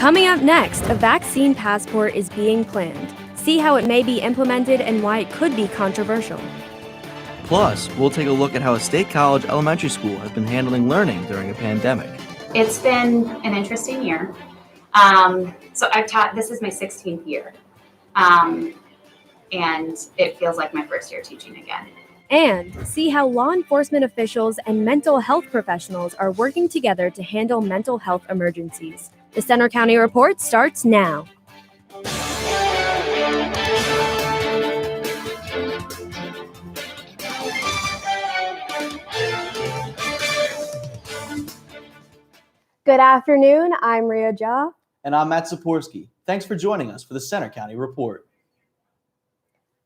Coming up next, a vaccine passport is being planned. See how it may be implemented and why it could be controversial. Plus, we'll take a look at how a state college elementary school has been handling learning during a pandemic. It's been an interesting year. So I've taught, this is my 16th year. And it feels like my first year teaching again. And see how law enforcement officials and mental health professionals are working together to handle mental health emergencies. The Centre County Report starts now. Good afternoon, I'm Ria Jha. And I'm Matt Saporsky. Thanks for joining us for the Centre County Report.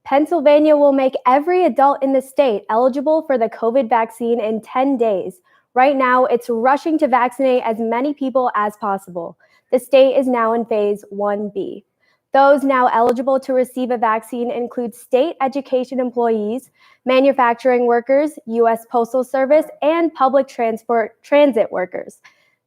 Pennsylvania will make every adult in the state eligible for the COVID vaccine in 10 days. Right now, it's rushing to vaccinate as many people as possible. The state is now in phase 1B. Those now eligible to receive a vaccine include state education employees, manufacturing workers, U.S. Postal Service, and public transit workers.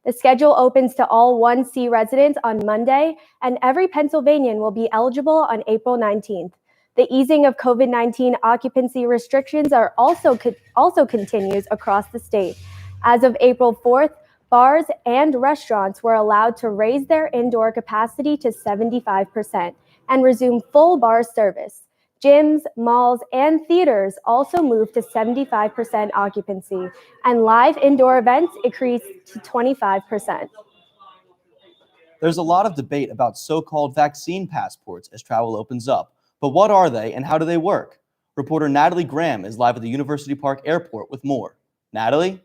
The schedule opens to all 1C residents on Monday, and every Pennsylvanian will be eligible on April 19th. The easing of COVID-19 occupancy restrictions also continues across the state. As of April 4th, bars and restaurants were allowed to raise their indoor capacity to 75% and resume full bar service. Gyms, malls, and theaters also moved to 75% occupancy, and live indoor events increased to 25%. There's a lot of debate about so-called vaccine passports as travel opens up. But what are they and how do they work? Reporter Natalie Graham is live at the University Park Airport with more. Natalie?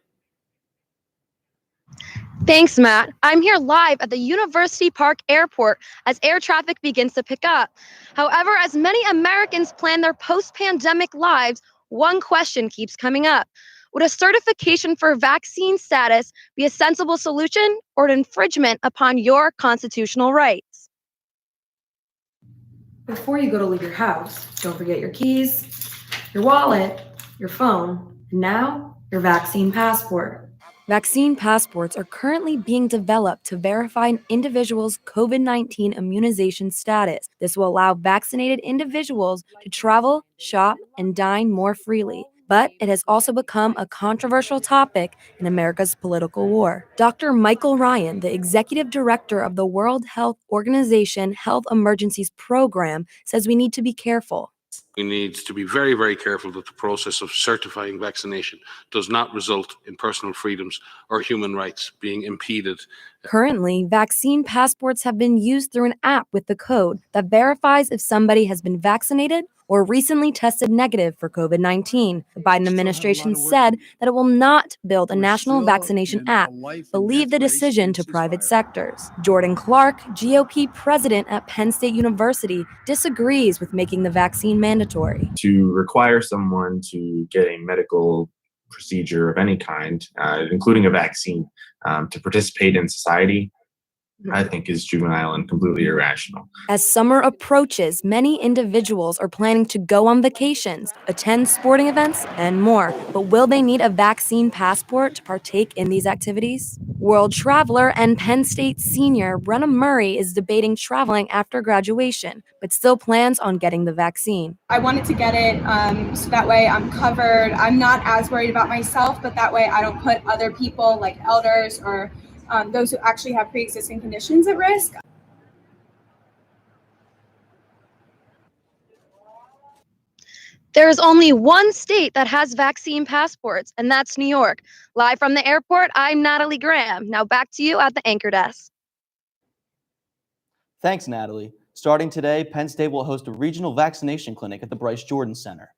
Thanks, Matt. I'm here live at the University Park Airport as air traffic begins to pick up. However, as many Americans plan their post-pandemic lives, one question keeps coming up. Would a certification for vaccine status be a sensible solution or an infringement upon your constitutional rights? Before you go to leave your house, don't forget your keys, your wallet, your phone, and now your vaccine passport. Vaccine passports are currently being developed to verify an individual's COVID-19 immunization status. This will allow vaccinated individuals to travel, shop, and dine more freely. But it has also become a controversial topic in America's political war. Dr. Michael Ryan, the executive director of the World Health Organization Health Emergencies Program, says we need to be careful. We need to be very, very careful that the process of certifying vaccination does not result in personal freedoms or human rights being impeded. Currently, vaccine passports have been used through an app with the code that verifies if somebody has been vaccinated or recently tested negative for COVID-19. The Biden administration said that it will not build a national vaccination app, but leave the decision to private sectors. Jordan Clark, GOP president at Penn State University, disagrees with making the vaccine mandatory. To require someone to get a medical procedure of any kind, including a vaccine, to participate in society, I think is juvenile and completely irrational. As summer approaches, many individuals are planning to go on vacations, attend sporting events, and more. But will they need a vaccine passport to partake in these activities? World traveler and Penn State senior Brenna Murray is debating traveling after graduation, but still plans on getting the vaccine. I wanted to get it so that way I'm covered. I'm not as worried about myself, but that way I don't put other people like elders or those who actually have pre-existing conditions at risk. There is only one state that has vaccine passports, and that's New York. Live from the airport, I'm Natalie Graham. Now back to you at the anchor desk. Thanks, Natalie. Starting today, Penn State will host a regional vaccination clinic at the Bryce Jordan Center.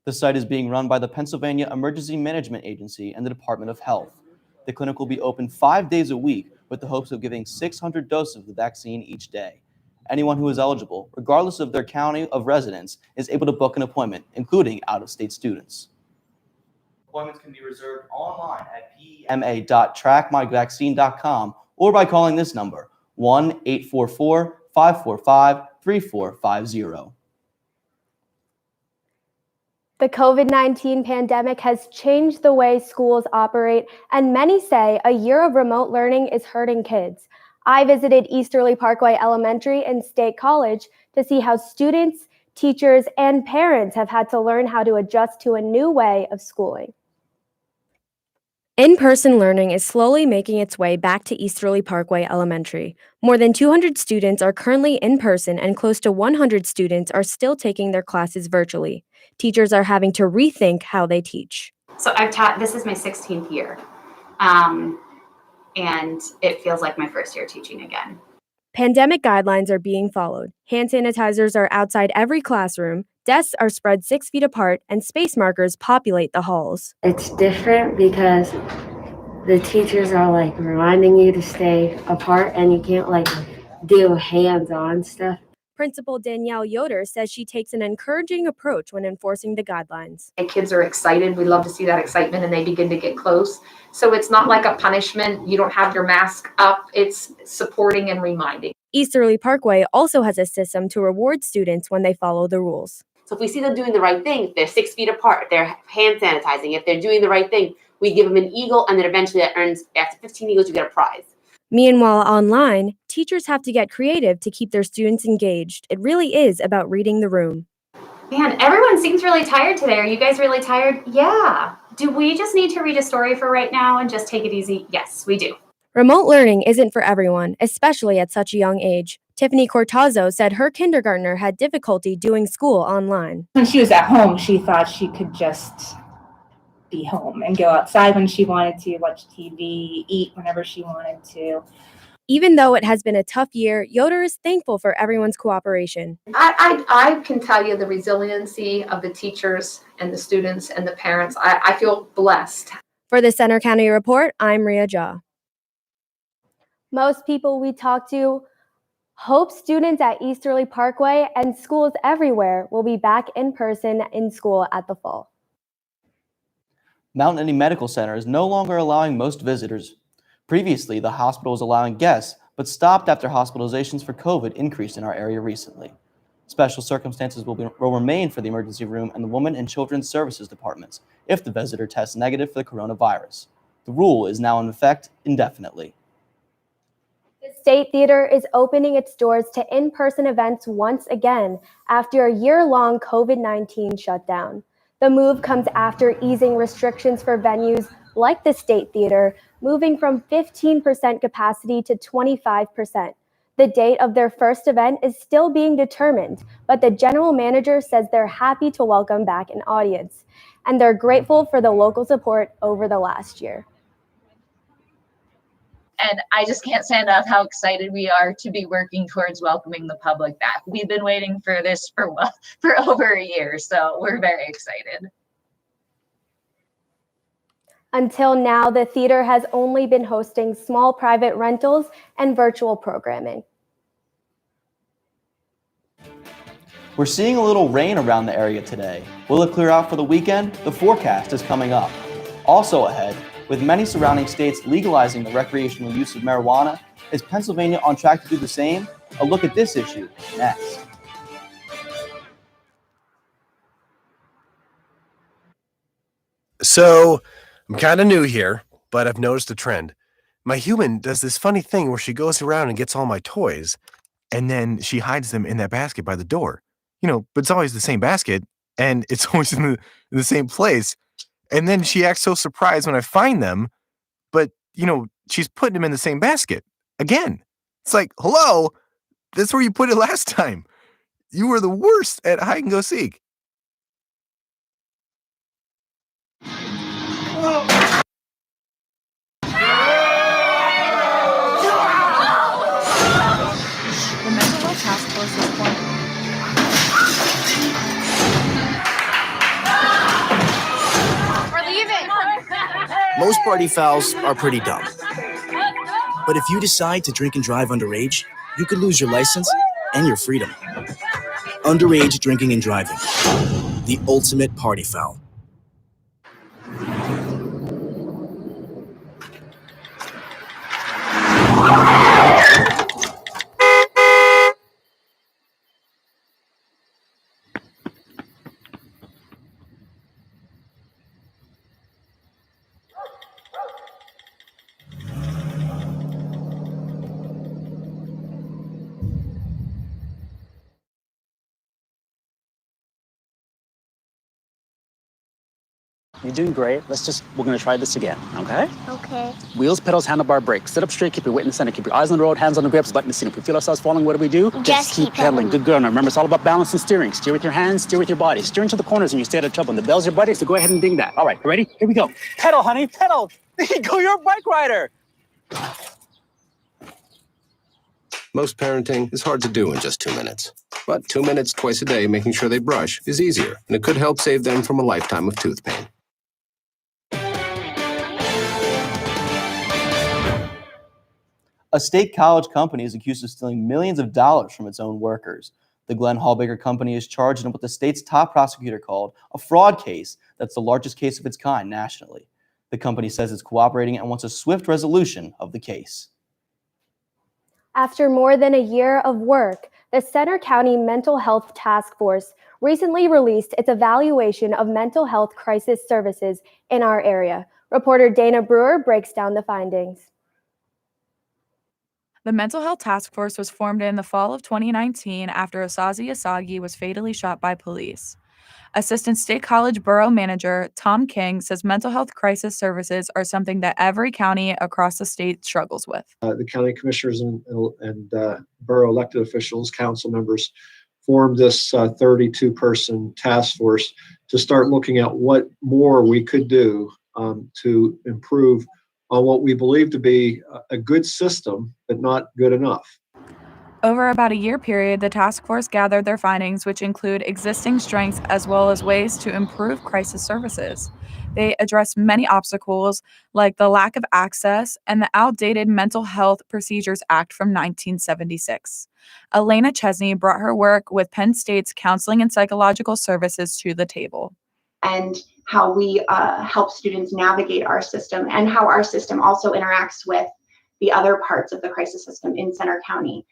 The site is being run by the Pennsylvania Emergency Management Agency and the Department of Health. The clinic will be open 5 days a week with the hopes of giving 600 doses of the vaccine each day. Anyone who is eligible, regardless of their county of residence, is able to book an appointment, including out-of-state students. Appointments can be reserved online at pema.trackmyvaccine.com or by calling this number, 1-844-545-3450. The COVID-19 pandemic has changed the way schools operate, and many say a year of remote learning is hurting kids. I visited Easterly Parkway Elementary and State College to see how students, teachers, and parents have had to learn how to adjust to a new way of schooling. In-person learning is slowly making its way back to Easterly Parkway Elementary. More than 200 students are currently in person and close to 100 students are still taking their classes virtually. Teachers are having to rethink how they teach. So I've taught, this is my 16th year. And it feels like my first year teaching again. Pandemic guidelines are being followed. Hand sanitizers are outside every classroom, desks are spread 6 feet apart, and space markers populate the halls. It's different because the teachers are like reminding you to stay apart and you can't like do hands-on stuff. Principal Danielle Yoder says she takes an encouraging approach when enforcing the guidelines. And kids are excited. We love to see that excitement and they begin to get close. So it's not like a punishment. You don't have your mask up. It's supporting and reminding. Easterly Parkway also has a system to reward students when they follow the rules. So if we see them doing the right thing, they're 6 feet apart, they're hand sanitizing. If they're doing the right thing, we give them an eagle, and then eventually that earns, after 15 eagles, you get a prize. Meanwhile, online, teachers have to get creative to keep their students engaged. It really is about reading the room. Man, everyone seems really tired today. Are you guys really tired? Yeah. Do we just need to read a story for right now and just take it easy? Yes, we do. Remote learning isn't for everyone, especially at such a young age. Tiffany Cortazzo said her kindergartner had difficulty doing school online. When she was at home, she thought she could just be home and go outside when she wanted to, watch TV, eat whenever she wanted to. Even though it has been a tough year, Yoder is thankful for everyone's cooperation. I can tell you the resiliency of the teachers and the students and the parents. I feel blessed. For the Center County Report, I'm Ria Jha. Most people we talk to hope students at Easterly Parkway and schools everywhere will be back in person in school at the fall. Mount Airy Medical Center is no longer allowing most visitors. Previously, the hospital was allowing guests, but stopped after hospitalizations for COVID increased in our area recently. Special circumstances will remain for the emergency room and the Women and Children's Services departments if the visitor tests negative for the coronavirus. The rule is now in effect indefinitely. The State Theater is opening its doors to in-person events once again after a year-long COVID-19 shutdown. The move comes after easing restrictions for venues like the State Theater, moving from 15% capacity to 25%. The date of their first event is still being determined, but the general manager says they're happy to welcome back an audience, and they're grateful for the local support over the last year. And I just can't say enough how excited we are to be working towards welcoming the public back. We've been waiting for this for over a year, so we're very excited. Until now, the theater has only been hosting small private rentals and virtual programming. We're seeing a little rain around the area today. Will it clear out for the weekend? The forecast is coming up. Also ahead, with many surrounding states legalizing the recreational use of marijuana, is Pennsylvania on track to do the same? A look at this issue next. So, I'm kind of new here, but I've noticed a trend. My human does this funny thing where she goes around and gets all my toys, and then she hides them in that basket by the door. You know, but it's always the same basket, and it's always in the same place. And then she acts so surprised when I find them, but, you know, she's putting them in the same basket again. It's like, hello, that's where you put it last time. You were the worst at hide and go seek. The Mental Health Task Force is formed. We're leaving! Most party fouls are pretty dumb. But if you decide to drink and drive underage, you could lose your license and your freedom. Underage drinking and driving. The ultimate party foul. You're doing great. We're gonna try this again, okay? Okay. Wheels, pedals, handlebar, brakes. Sit up straight, keep your weight in the center, keep your eyes on the road, hands on the grips, button the seat. If we feel ourselves falling, what do we do? Just keep pedaling. pedaling. Good girl. Now remember, it's all about balance and steering. Steer with your hands, steer with your body. Steer into the corners and you stay out of trouble. And the bell's your buddy, so go ahead and ding that. All right, ready? Here we go. Pedal, honey, pedal. There you go, you're a bike rider. Most parenting is hard to do in just 2 minutes. But 2 minutes twice a day making sure they brush is easier, and it could help save them from a lifetime of tooth pain. A state college company is accused of stealing millions of dollars from its own workers. The Glenn Hallbaker Company is charged in what the state's top prosecutor called a fraud case that's the largest case of its kind nationally. The company says it's cooperating and wants a swift resolution of the case. After more than a year of work, the Center County Mental Health Task Force recently released its evaluation of mental health crisis services in our area. Reporter Dana Brewer breaks down the findings. The Mental Health Task Force was formed in the fall of 2019 after Osazi Asagi was fatally shot by police. Assistant State College Borough Manager Tom King says mental health crisis services are something that every county across the state struggles with. The county commissioners and borough elected officials, council members, formed this 32-person task force to start looking at what more we could do to improve on what we believe to be a good system, but not good enough. Over about a year period, the task force gathered their findings, which include existing strengths as well as ways to improve crisis services. They addressed many obstacles, like the lack of access and the outdated Mental Health Procedures Act from 1976. Elena Chesney brought her work with Penn State's Counseling and Psychological Services to the table. And how we help students navigate our system and how our system also interacts with the other parts of the crisis system in Center County.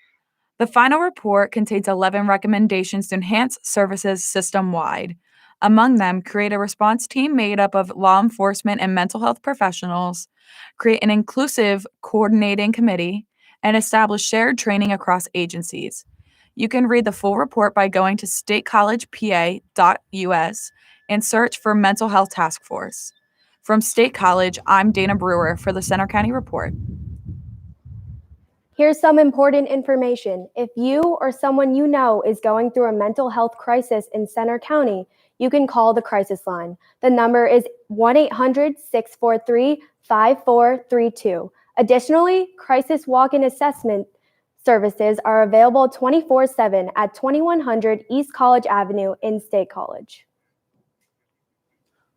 The final report contains 11 recommendations to enhance services system-wide. Among them, create a response team made up of law enforcement and mental health professionals, create an inclusive coordinating committee, and establish shared training across agencies. You can read the full report by going to statecollegepa.us and search for Mental Health Task Force. From State College, I'm Dana Brewer for the Center County Report. Here's some important information. If you or someone you know is going through a mental health crisis in Center County, you can call the crisis line. The number is 1-800-643-5432. Additionally, crisis walk-in assessment services are available 24/7 at 2100 East College Avenue in State College.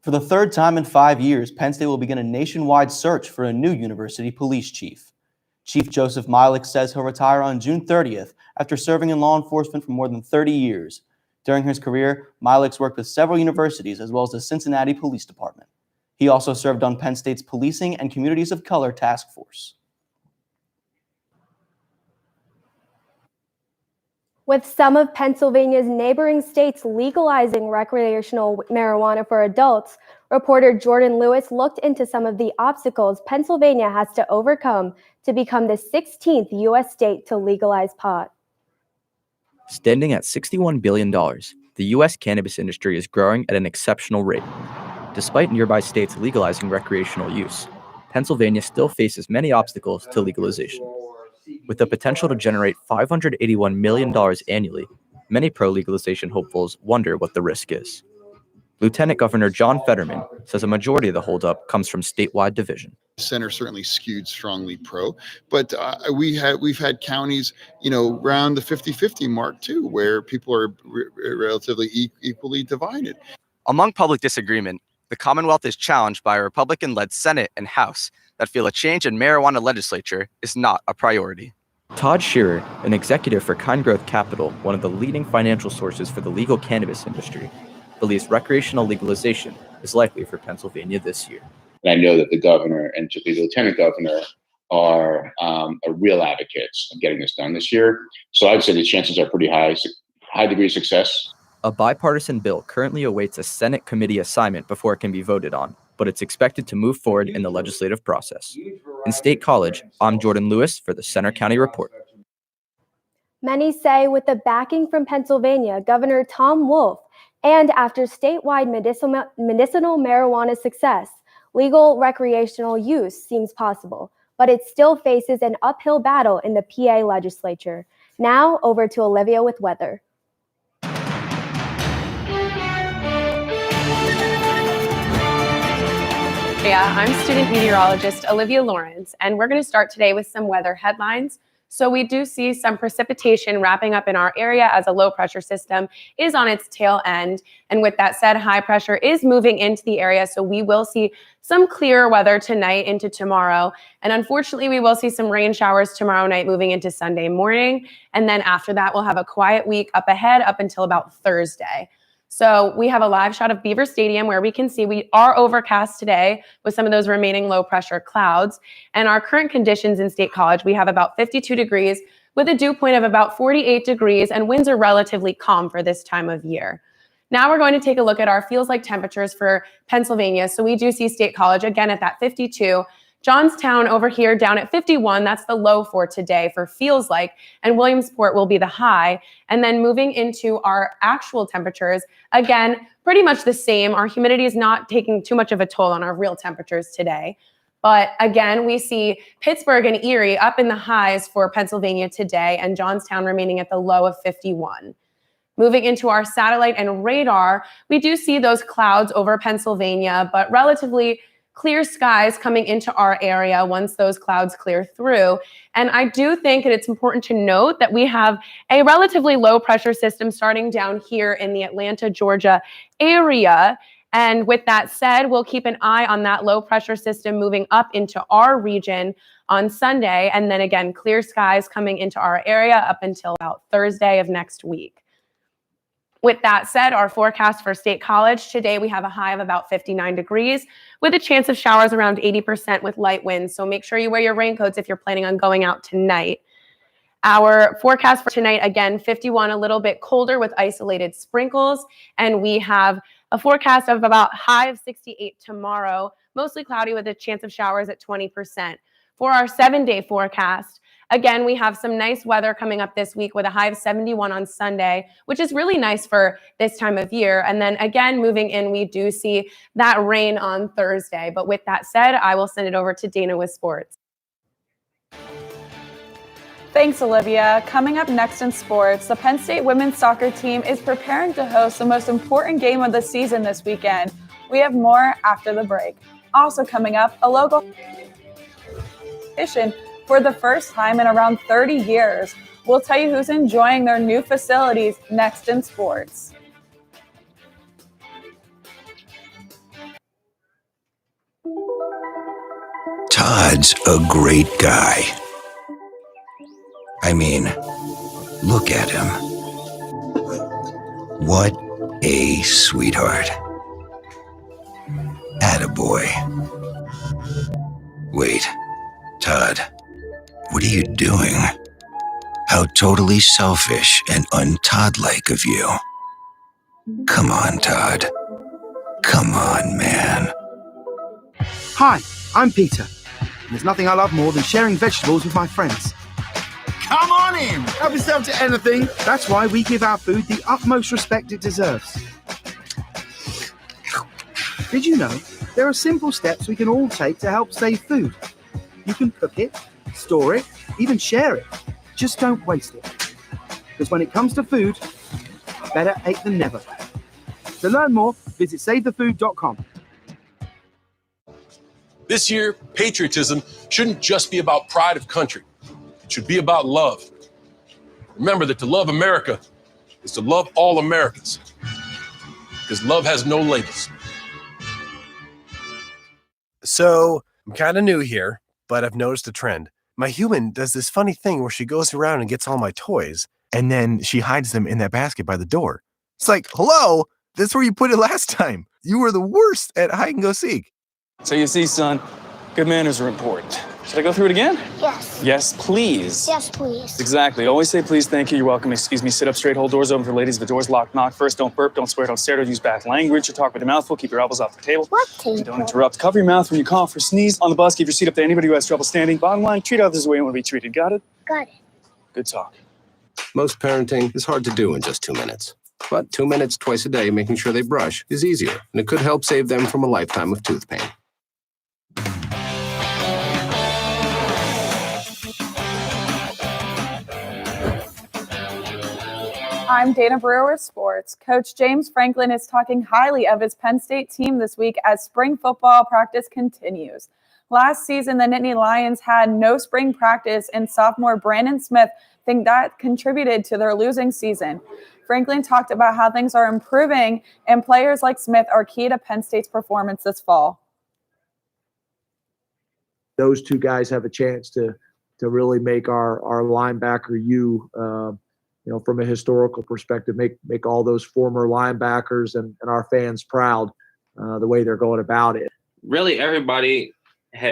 For the third time in 5 years, Penn State will begin a nationwide search for a new university police chief. Chief Joseph Milik says he'll retire on June 30th after serving in law enforcement for more than 30 years. During his career, Milik's worked with several universities as well as the Cincinnati Police Department. He also served on Penn State's Policing and Communities of Color Task Force. With some of Pennsylvania's neighboring states legalizing recreational marijuana for adults, reporter Jordan Lewis looked into some of the obstacles Pennsylvania has to overcome to become the 16th U.S. state to legalize pot. Standing at $61 billion, the U.S. cannabis industry is growing at an exceptional rate. Despite nearby states legalizing recreational use, Pennsylvania still faces many obstacles to legalization. With the potential to generate $581 million annually, many pro-legalization hopefuls wonder what the risk is. Lieutenant Governor John Fetterman says a majority of the holdup comes from statewide division. Center certainly skewed strongly pro, but we've had counties, around the 50-50 mark too, where people are relatively equally divided. Among public disagreement, the Commonwealth is challenged by a Republican-led Senate and House that feel a change in marijuana legislature is not a priority. Todd Shearer, an executive for Kind Growth Capital, one of the leading financial sources for the legal cannabis industry, believes recreational legalization is likely for Pennsylvania this year. And I know that the governor and particularly the lieutenant governor are real advocates of getting this done this year. So I'd say the chances are pretty high degree of success. A bipartisan bill currently awaits a Senate committee assignment before it can be voted on, but it's expected to move forward in the legislative process. In State College, I'm Jordan Lewis for the Center County Report. Many say with the backing from Pennsylvania, Governor Tom Wolf And after statewide medicinal marijuana success, legal recreational use seems possible, but it still faces an uphill battle in the PA legislature. Now, over to Olivia with weather. I'm student meteorologist Olivia Lawrence, and we're going to start today with some weather headlines. So we do see some precipitation wrapping up in our area as a low pressure system is on its tail end. And with that said, high pressure is moving into the area. So we will see some clearer weather tonight into tomorrow. And unfortunately, we will see some rain showers tomorrow night moving into Sunday morning. And then after that, we'll have a quiet week up ahead up until about Thursday. So we have a live shot of Beaver Stadium where we can see we are overcast today with some of those remaining low pressure clouds. And our current conditions in State College, we have about 52 degrees with a dew point of about 48 degrees, and winds are relatively calm for this time of year. Now we're going to take a look at our feels like temperatures for Pennsylvania. So we do see State College again at that 52. Johnstown over here down at 51, that's the low for today for feels like, and Williamsport will be the high. And then moving into our actual temperatures, again, pretty much the same. Our humidity is not taking too much of a toll on our real temperatures today. But again, we see Pittsburgh and Erie up in the highs for Pennsylvania today, and Johnstown remaining at the low of 51. Moving into our satellite and radar, we do see those clouds over Pennsylvania, but relatively clear skies coming into our area once those clouds clear through. And I do think that it's important to note that we have a relatively low pressure system starting down here in the Atlanta, Georgia area. And with that said, we'll keep an eye on that low pressure system moving up into our region on Sunday. And then again, clear skies coming into our area up until about Thursday of next week. With that said, our forecast for State College today, we have a high of about 59 degrees with a chance of showers around 80% with light winds. So make sure you wear your raincoats if you're planning on going out tonight. Our forecast for tonight, again, 51, a little bit colder with isolated sprinkles. And we have a forecast of about high of 68 tomorrow, mostly cloudy with a chance of showers at 20%. For our 7-day forecast, again, we have some nice weather coming up this week with a high of 71 on Sunday, which is really nice for this time of year. And then again, moving in, we do see that rain on Thursday. But with that said, I will send it over to Dana with sports. Thanks, Olivia. Coming up next in sports, the Penn State women's soccer team is preparing to host the most important game of the season this weekend. We have more after the break. Also coming up, a local competition for the first time in around 30 years. We'll tell you who's enjoying their new facilities next in sports. Todd's a great guy. I mean, look at him. What a sweetheart. Attaboy. Wait, Todd. What are you doing? How totally selfish and un-Todd-like of you. Come on, Todd. Come on, man. Hi, I'm Peter. And there's nothing I love more than sharing vegetables with my friends. Come on in! Help yourself to anything. That's why we give our food the utmost respect it deserves. Did you know there are simple steps we can all take to help save food? You can cook it, store it, even share it. Just don't waste it. Because when it comes to food, better ate than never. To learn more, visit SaveTheFood.com. This year, patriotism shouldn't just be about pride of country. It should be about love. Remember that to love America is to love all Americans. Because love has no labels. So, I'm kind of new here, but I've noticed a trend. My human does this funny thing where she goes around and gets all my toys, and then she hides them in that basket by the door. It's like, hello, that's where you put it last time. You were the worst at hide and go seek. So you see, son, good manners are important. Should I go through it again? Yes. Yes, please. Yes, please. Exactly. Always say please, thank you, you're welcome, excuse me, sit up straight, hold doors open for ladies. If the door's locked, knock first, don't burp, don't swear, don't stare, don't use bad language, or talk with your mouth full, keep your elbows off the table. What table? Don't interrupt. Cover your mouth when you cough or sneeze. On the bus, give your seat up to anybody who has trouble standing. Bottom line, treat others the way you want to be treated. Got it? Got it. Good talk. Most parenting is hard to do in just 2 minutes. But 2 minutes twice a day making sure they brush is easier, and it could help save them from a lifetime of tooth pain. I'm Dana Brewer with sports. Coach James Franklin is talking highly of his Penn State team this week as spring football practice continues. Last season, the Nittany Lions had no spring practice, and sophomore Brandon Smith think that contributed to their losing season. Franklin talked about how things are improving, and players like Smith are key to Penn State's performance this fall. Those two guys have a chance to really make our linebacker from a historical perspective, make all those former linebackers and our fans proud the way they're going about it. Really, everybody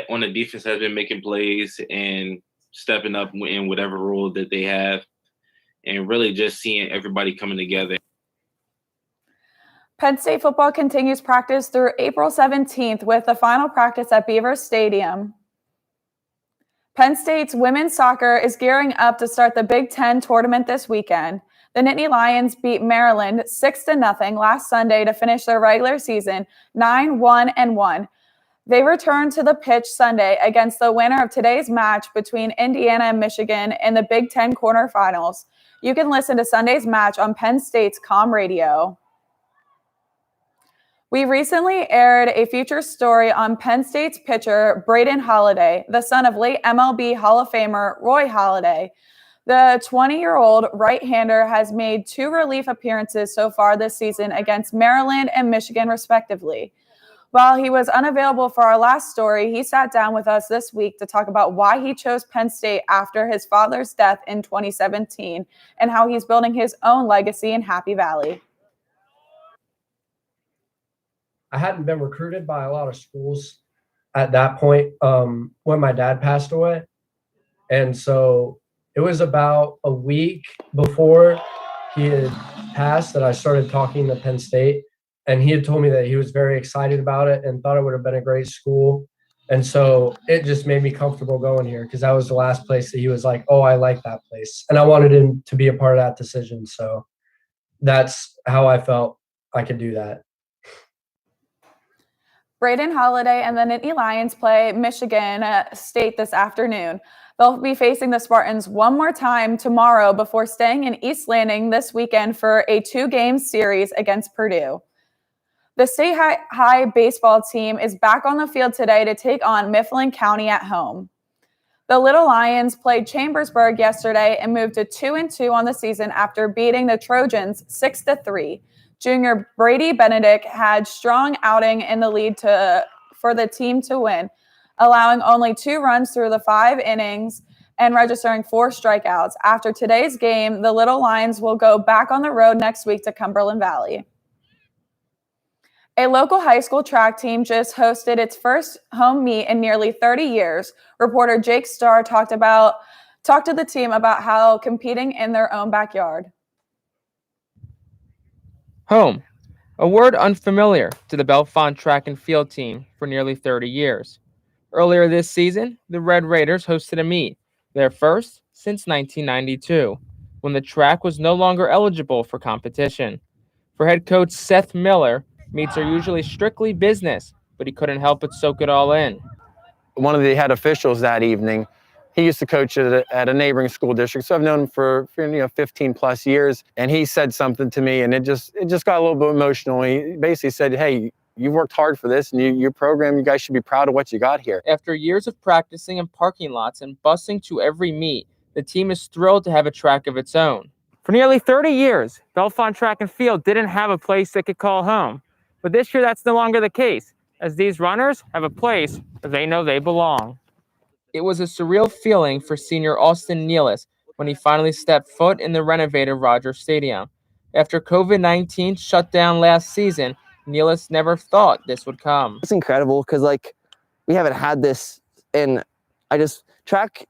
on the defense has been making plays and stepping up in whatever role that they have, and really just seeing everybody coming together. Penn State football continues practice through April 17th with the final practice at Beaver Stadium. Penn State's women's soccer is gearing up to start the Big Ten tournament this weekend. The Nittany Lions beat Maryland 6-0 last Sunday to finish their regular season 9-1-1. They return to the pitch Sunday against the winner of today's match between Indiana and Michigan in the Big Ten quarterfinals. You can listen to Sunday's match on Penn State's COM Radio. We recently aired a feature story on Penn State's pitcher, Braden Holliday, the son of late MLB Hall of Famer Roy Halladay. The 20-year-old right-hander has made 2 relief appearances so far this season against Maryland and Michigan, respectively. While he was unavailable for our last story, he sat down with us this week to talk about why he chose Penn State after his father's death in 2017 and how he's building his own legacy in Happy Valley. I hadn't been recruited by a lot of schools at that point when my dad passed away. And so it was about a week before he had passed that I started talking to Penn State. And he had told me that he was very excited about it and thought it would have been a great school. And so it just made me comfortable going here because that was the last place that he was like, oh, I like that place. And I wanted him to be a part of that decision. So that's how I felt I could do that. Braden Holliday and the Nittany Lions play Michigan State this afternoon. They'll be facing the Spartans one more time tomorrow before staying in East Landing this weekend for a 2-game series against Purdue. The State High baseball team is back on the field today to take on Mifflin County at home. The Little Lions played Chambersburg yesterday and moved to 2-2 on the season after beating the Trojans 6-3. Junior Brady Benedict had strong outing in the lead for the team to win, allowing only 2 runs through the 5 innings and registering 4 strikeouts. After today's game, the Little Lions will go back on the road next week to Cumberland Valley. A local high school track team just hosted its first home meet in nearly 30 years. Reporter Jake Starr talked to the team about how competing in their own backyard. Home, a word unfamiliar to the Bellefonte track and field team for nearly 30 years. Earlier this season, the Red Raiders hosted a meet, their first since 1992, when the track was no longer eligible for competition. For head coach Seth Miller, meets are usually strictly business, but he couldn't help but soak it all in. One of the head officials that evening, he used to coach at a neighboring school district, so I've known him for 15 plus years, and he said something to me, and it just got a little bit emotional. He basically said, hey, you worked hard for this, and your program, you guys should be proud of what you got here. After years of practicing in parking lots and busing to every meet, the team is thrilled to have a track of its own. For nearly 30 years, Bellefonte Track and Field didn't have a place they could call home. But this year, that's no longer the case, as these runners have a place where they know they belong. It was a surreal feeling for senior Austin Nealis when he finally stepped foot in the renovated Rogers Stadium. After COVID-19 shut down last season, Nealis never thought this would come. It's incredible because, we haven't had this, and track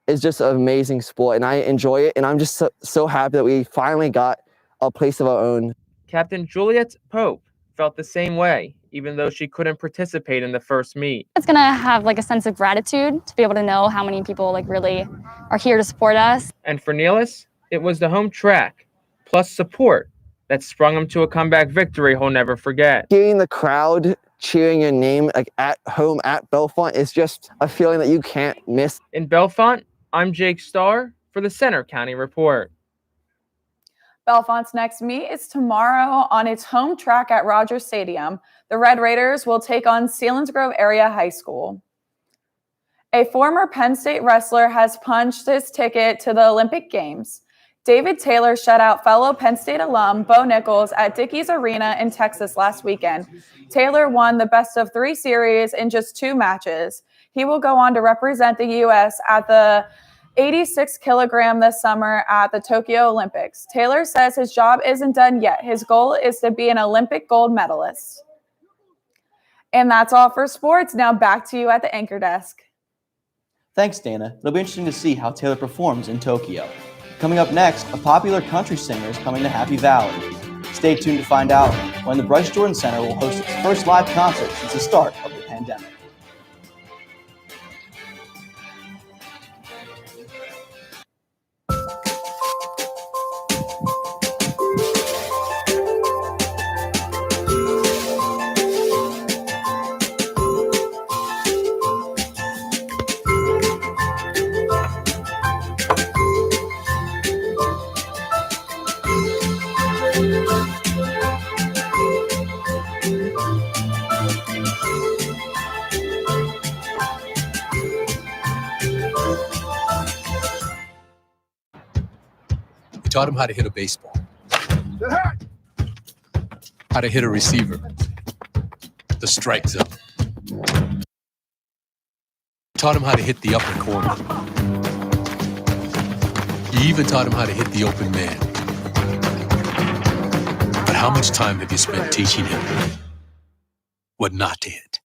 is just an amazing sport, and I enjoy it, and I'm just so happy that we finally got a place of our own. Captain Juliet Pope felt the same way, even though she couldn't participate in the first meet. It's gonna have a sense of gratitude to be able to know how many people really are here to support us. And for Nealis, it was the home track, plus support that sprung him to a comeback victory he'll never forget. Seeing the crowd cheering your name like at home at Bellefonte is just a feeling that you can't miss. In Bellefonte, I'm Jake Starr for the Center County Report. Bellefonte's next meet is tomorrow on its home track at Rogers Stadium. The Red Raiders will take on Selinsgrove Area High School. A former Penn State wrestler has punched his ticket to the Olympic Games. David Taylor shut out fellow Penn State alum Bo Nichols at Dickies Arena in Texas last weekend. Taylor won the best-of-3 series in just 2 matches. He will go on to represent the U.S. at the 86 kilogram this summer at the Tokyo Olympics. Taylor says his job isn't done yet. His goal is to be an Olympic gold medalist. And that's all for sports. Now back to you at the anchor desk. Thanks, Dana. It'll be interesting to see how Taylor performs in Tokyo. Coming up next, a popular country singer is coming to Happy Valley. Stay tuned to find out when the Bryce Jordan Center will host its first live concert since the start of the pandemic. Taught him how to hit a baseball, how to hit a receiver, the strike zone. Taught him how to hit the upper corner. You even taught him how to hit the open man. But how much time have you spent teaching him what not to hit?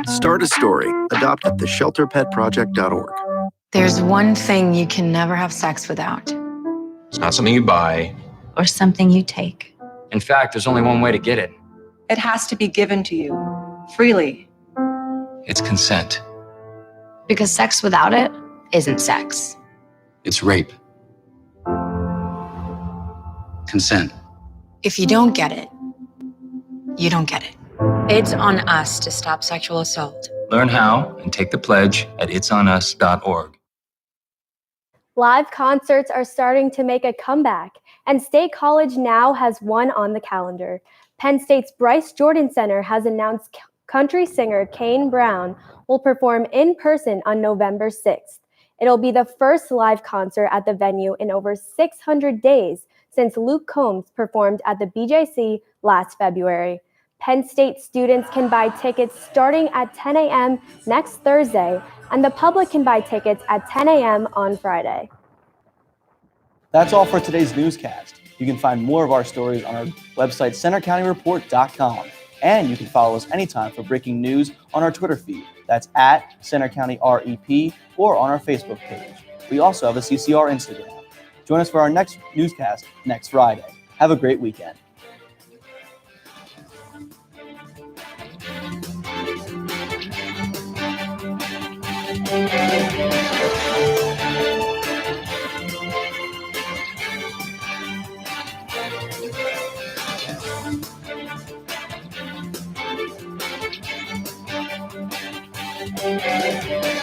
Start a story. Adopt at theshelterpetproject.org. There's one thing you can never have sex without. It's not something you buy. Or something you take. In fact, there's only one way to get it. It has to be given to you, freely. It's consent. Because sex without it isn't sex. It's rape. Consent. If you don't get it, you don't get it. It's on us to stop sexual assault. Learn how and take the pledge at itsonus.org. Live concerts are starting to make a comeback, and State College now has one on the calendar. Penn State's Bryce Jordan Center has announced country singer Kane Brown will perform in person on November 6th. It'll be the first live concert at the venue in over 600 days since Luke Combs performed at the BJC last February. Penn State students can buy tickets starting at 10 a.m. next Thursday, and the public can buy tickets at 10 a.m. on Friday. That's all for today's newscast. You can find more of our stories on our website, centercountyreport.com. And you can follow us anytime for breaking news on our Twitter feed. That's at Center County REP or on our Facebook page. We also have a CCR Instagram. Join us for our next newscast next Friday. Have a great weekend. Thank you.